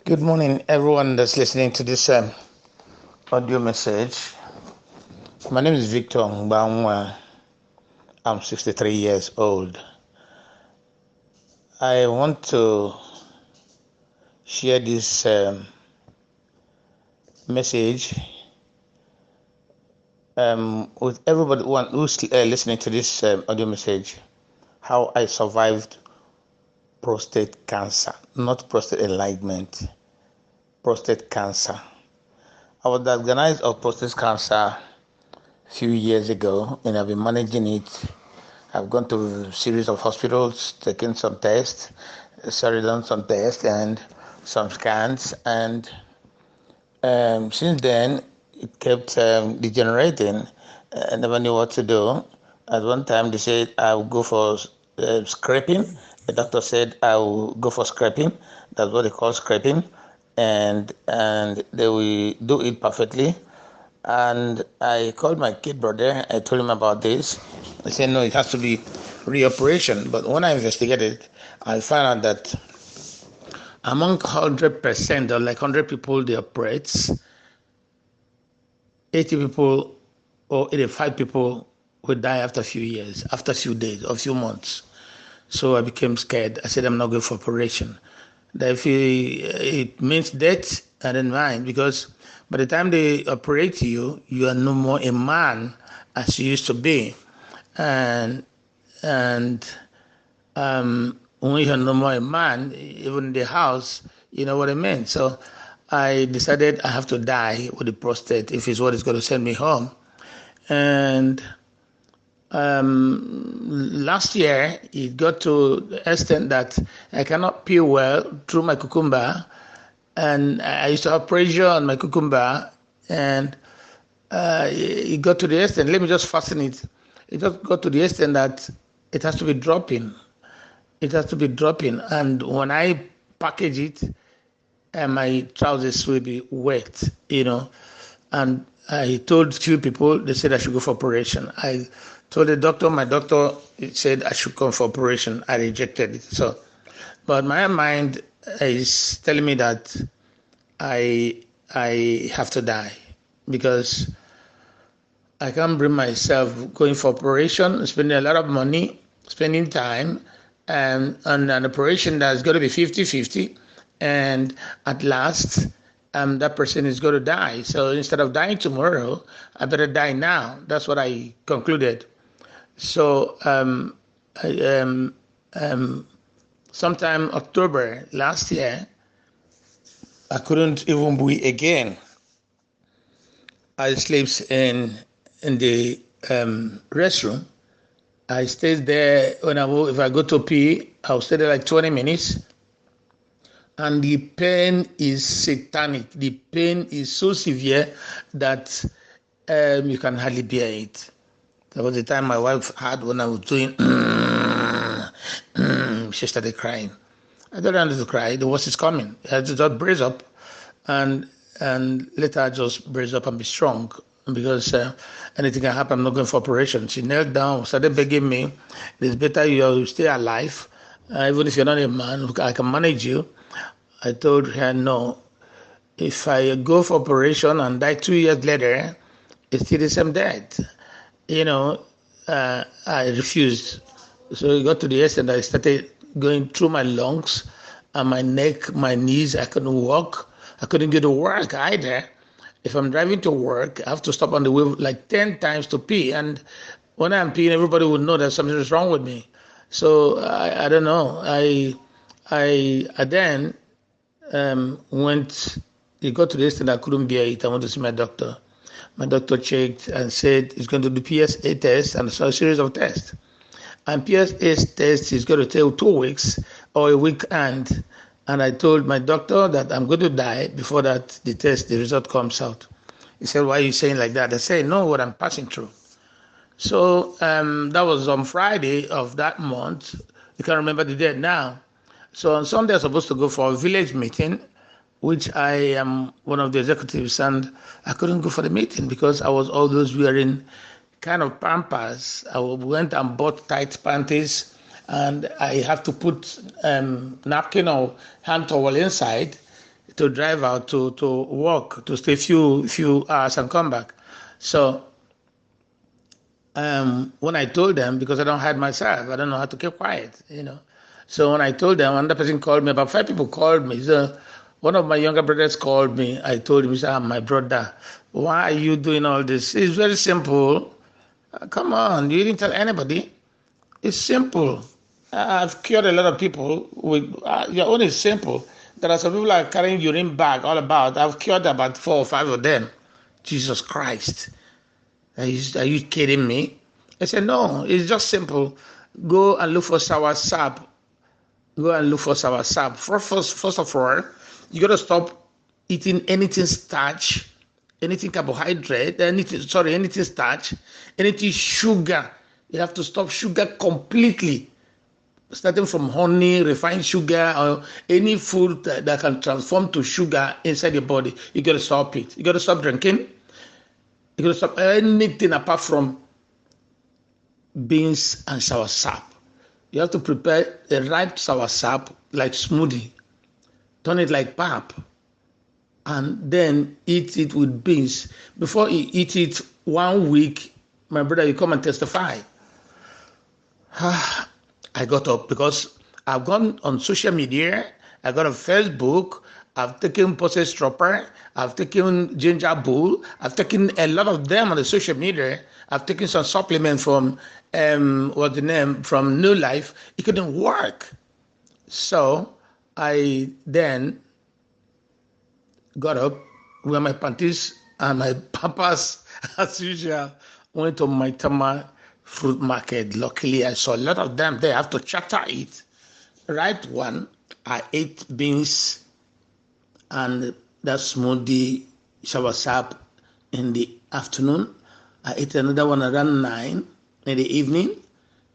Good morning, everyone that's listening to this audio message. My name is Victor Ngbanwa. I'm 63 years old. I want to share this message with everybody who's listening to this audio message. How I survived prostate cancer, not prostate enlargement, prostate cancer. I was diagnosed of prostate cancer a few years ago, and I've been managing it. I've gone to a series of hospitals, taken some tests, done some tests and some scans, and since then it kept degenerating. I never knew what to do. At one time they said I would go for scraping. The doctor said I will go for scraping. That's what they call scraping, and they will do it perfectly. And I called my kid brother. I told him about this. He said, no, it has to be reoperation. But when I investigated, I found out that among 100% or like 100 people they operate, 80 people or 85 people would die after a few years, after a few days or a few months. So I became scared. I said, I'm not going for operation. That if it means death, I didn't mind, because by the time they operate you, you are no more a man as you used to be. And when you're no more a man, even in the house, you know what I mean. So I decided I have to die with the prostate if it's what is going to send me home. And last year it got to the extent that I cannot pee well through my cucumber, and I used to have pressure on my cucumber, and it got to the extent. Let me just fasten it. It just got to the extent that it has to be dropping. It has to be dropping, and when I package it, my trousers will be wet, And I told few people, they said I should go for operation. I told the doctor, my doctor said I should come for operation. I rejected it. So, but my mind is telling me that I have to die, because I can't bring myself going for operation, spending a lot of money, spending time, and on an operation that's going to be 50-50, and at last that person is going to die. So instead of dying tomorrow, I better die now. That's what I concluded. So sometime October last year, I couldn't even breathe again. I slept in the restroom. I stayed there. If I go to pee, I'll stay there like 20 minutes. And the pain is satanic. The pain is so severe that you can hardly bear it. That was the time my wife had when I was doing, she started crying. I don't want to cry. The worst is coming. I had to just brace up, and later I just brace up and be strong, because anything can happen. I'm not going for operation. She knelt down, started begging me, it's better you stay alive. Even if you're not a man, I can manage you. I told her, no, if I go for operation and die 2 years later, it's still the same death. I refused. So it got to the extent I started going through my lungs and my neck, my knees. I couldn't walk. I couldn't get to work either. If I'm driving to work, I have to stop on the way like 10 times to pee. And when I'm peeing, everybody would know that something is wrong with me. So I don't know. I then it got to the extent I couldn't bear it. I went to see my doctor. My doctor checked and said he's going to do PSA test and a series of tests. And PSA test is going to take 2 weeks or a week. And I told my doctor that I'm going to die before that the result comes out. He said, why are you saying like that? I said, no, what I'm passing through. So that was on Friday of that month. You can't remember the date now. So on Sunday, I was supposed to go for a village meeting, which I am one of the executives, and I couldn't go for the meeting because I was always wearing kind of pampers. I went and bought tight panties, and I have to put napkin or hand towel inside to drive out to work, to stay few hours and come back. So when I told them, because I don't hide myself, I don't know how to keep quiet. So when I told them, another person called me, about 5 people called me. So one of my younger brothers called me. I told him, he said, my brother, why are you doing all this? It's very simple. Come on, you didn't tell anybody. It's simple. I've cured a lot of people with your own is simple. There are some people that are carrying urine bag all about. I've cured about 4 or 5 of them. Jesus Christ. Are you kidding me? I said, no, it's just simple. Go and look for sour sap. Go and look for sour sap. First of all, you got to stop eating anything starch, anything carbohydrate, anything starch, anything sugar. You have to stop sugar completely, starting from honey, refined sugar, or any food that can transform to sugar inside your body. You got to stop it. You got to stop drinking. You got to stop anything apart from beans and sour sap. You have to prepare a ripe sour sap like smoothie, turn it like pap, and then eat it with beans. Before you eat it 1 week, my brother, you come and testify. I got up because I've gone on social media, I got on Facebook, I've taken processed stropper, I've taken ginger bull, I've taken a lot of them on the social media. I've taken some supplement from from New Life. It couldn't work. So I then got up, wear my panties and my pampers as usual, went to my Tama fruit market. Luckily, I saw a lot of them there. I have to charter it. Right one, I ate beans and that smoothie shower sap in the afternoon. I ate another one around 9 in the evening.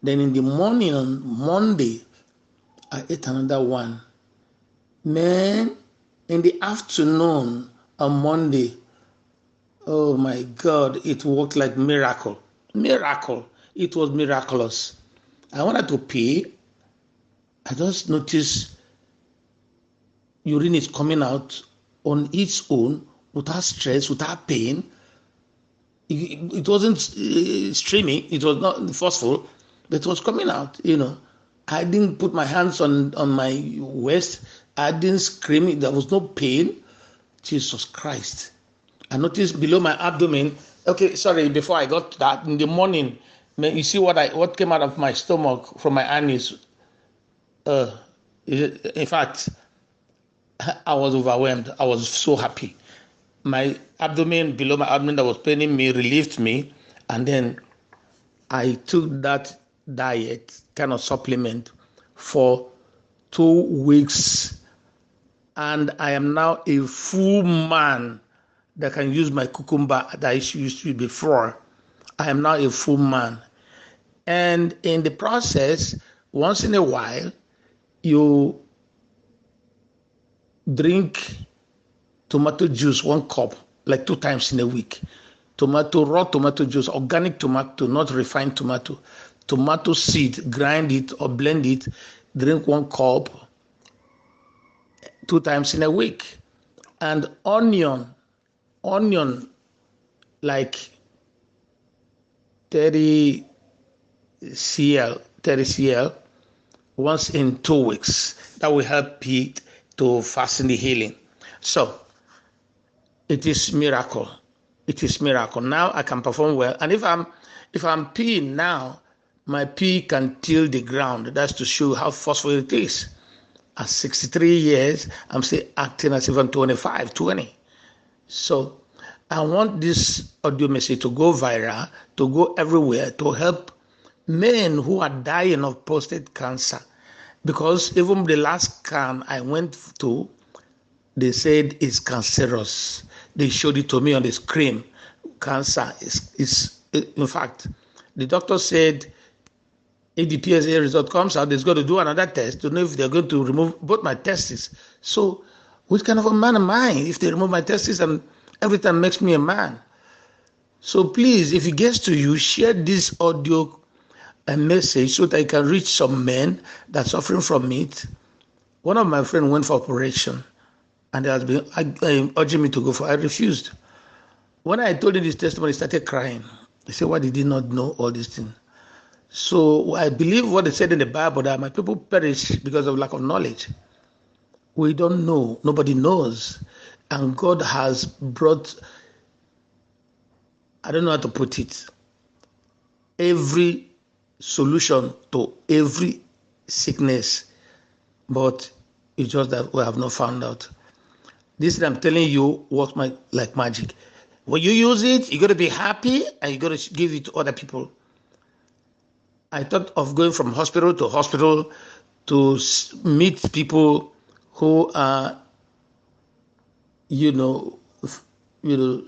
Then in the morning on Monday, I ate another one. Man, in the afternoon on Monday, oh my God, it worked like miracle. Miracle. It was miraculous. I wanted to pee. I just noticed urine is coming out on its own without stress, without pain. It wasn't streaming. It was not forceful, but it was coming out. I didn't put my hands on my waist. I didn't scream. There was no pain. Jesus Christ. I noticed below my abdomen. Okay, sorry. Before I got to that, in the morning, you see what came out of my stomach from my anus. In fact, I was overwhelmed. I was so happy. My abdomen, below my abdomen that was paining me, relieved me. And then I took that diet, kind of supplement, for 2 weeks. And I am now a full man that can use my cucumber that I used to before. I am now a full man. And in the process, once in a while, you drink tomato juice, 1 cup, like 2 times in a week. Raw tomato juice, organic tomato, not refined tomato. Tomato seed, grind it or blend it, drink 1 cup 2 times in a week. And onion, like 30 cl, once in 2 weeks. That will help it to fasten the healing. So it is miracle. It is miracle. Now I can perform well. And if I'm peeing now, my pee can till the ground. That's to show how forceful it is. At 63 years, I'm still acting as if I'm 25, 20. So I want this audio message to go viral, to go everywhere, to help men who are dying of prostate cancer. Because even the last scan I went to, they said it's cancerous. They showed it to me on the screen. Cancer is in fact, the doctor said if the PSA result comes out, they've got to do another test to know if they're going to remove both my testes. So what kind of a man am I if they remove my testes and every time makes me a man? So please, if it gets to you, share this audio and message so that I can reach some men that are suffering from it. One of my friends went for operation. and they has been urging me to go for. I refused. When I told him this testimony, he started crying. He said, "Why did he not know all these things?" So I believe what they said in the Bible, that my people perish because of lack of knowledge. We don't know. Nobody knows. And God has brought, I don't know how to put it, every solution to every sickness. But it's just that we have not found out. This that I'm telling you works like magic. When you use it, you got to be happy and you got to give it to other people. I thought of going from hospital to hospital to meet people who are,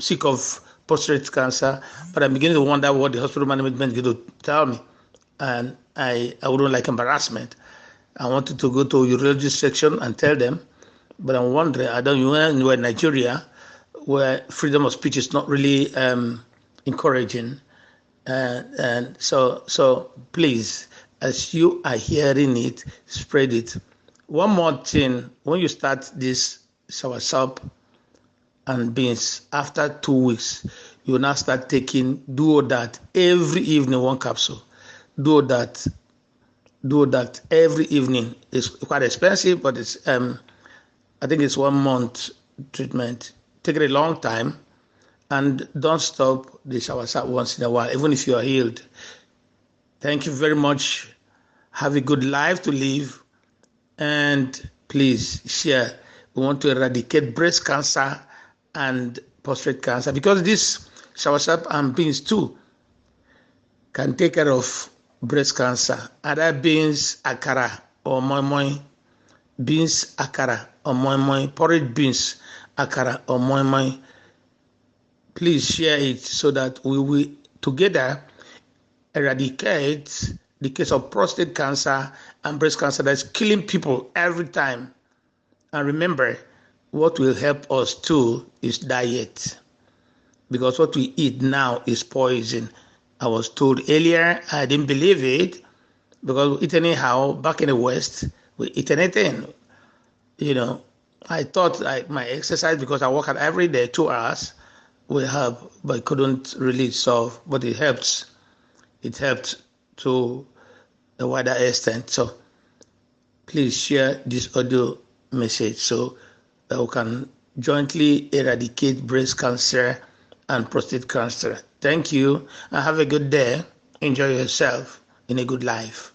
sick of prostate cancer, but I'm beginning to wonder what the hospital management is going to tell me, and I wouldn't like embarrassment. I wanted to go to urology section and tell them, but I'm wondering, I don't know, in Nigeria, where freedom of speech is not really encouraging, and so please, as you are hearing it, spread it. One more thing, when you start this soursop and beans, after 2 weeks, you now start taking, do that every evening, one capsule. Do that every evening. It's quite expensive, but it's I think it's 1 month treatment. Take it a long time, and don't stop the soursop once in a while, even if you are healed. Thank you very much. Have a good life to live, and please share. We want to eradicate breast cancer and prostate cancer, because this soursop and beans too can take care of breast cancer. Other beans, akara or moi moi, beans, akara or moi moi, porridge beans, akara or moi moi. Please share it so that we will together eradicate the case of prostate cancer and breast cancer that's killing people every time. And remember, what will help us too is diet, because what we eat now is poison. I was told earlier, I didn't believe it, because we eat anyhow. Back in the West, we eat anything. I thought my exercise, because I work out every day 2 hours, will help, but it couldn't really solve. But it helped. It helped to a wider extent. So please share this audio message so that we can jointly eradicate breast cancer and prostate cancer. Thank you, and have a good day. Enjoy yourself in a good life.